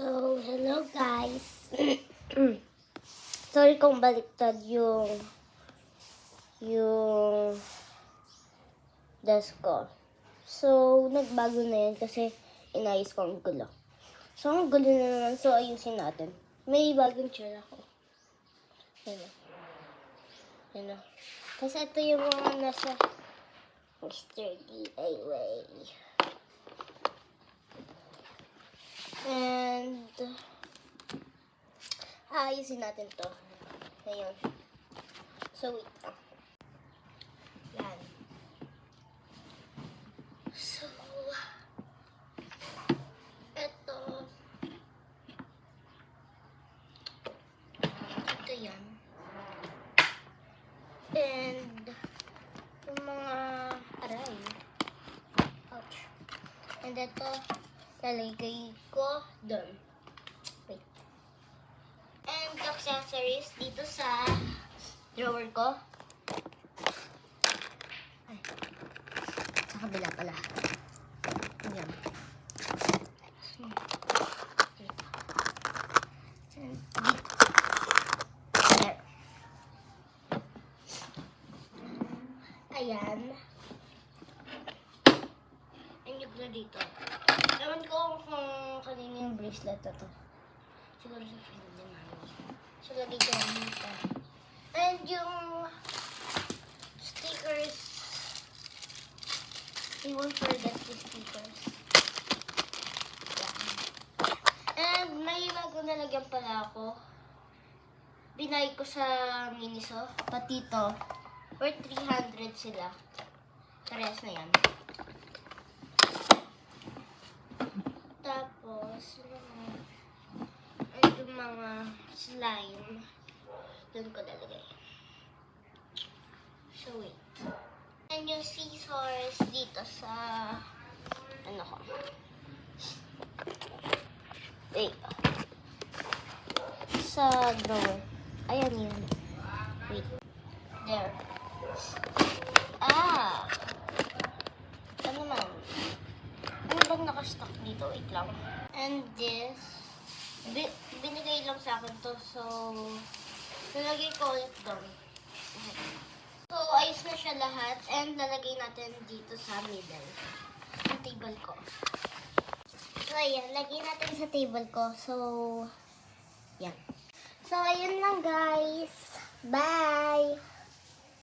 So, hello guys. Sorry kung baliktad yung desk ko. So, nagbago na yan kasi inayos ko ang gulo. So, ang gulo na naman. So, ayusin natin. May bagong chair ako. Ano. Kasi ito yung mga nasa Mr. DIY. And ayusin natin to. Ngayon. So, wait. Yan. So, ito yan. And yung mga aray. Ouch. And ito, lalagay ko doon. Wait. And accessories dito sa drawer ko. Ay. Sa kabila pala. Ayan. There. Ayan. And yung glue dito. Ewan ko kung kanina yung bracelet na to. Siguro sa friend din namin. So, lagay ko lang dito. And yung stickers. We won't forget the stickers. Yan. And may bagong nalagyan pala ako. Binay ko sa Miniso. Pati to. Worth 300 sila. Parehas na yan. Tapos, yung mga slime, doon ko lalagay. So, wait. And yung scissors dito sa, ano ko. Wait. Sa drawer. Ayan yun. Wait. There. Ah! Ano naman? Ano bang nakastock dito? Wait lang. And this, binigay lang sa akin to. So, nalagay ko ulit doon. So, ayos na siya lahat. And lalagay natin dito sa middle. Sa table ko. So, ayan. Lagay natin sa table ko. So, yan. So, ayun lang guys. Bye!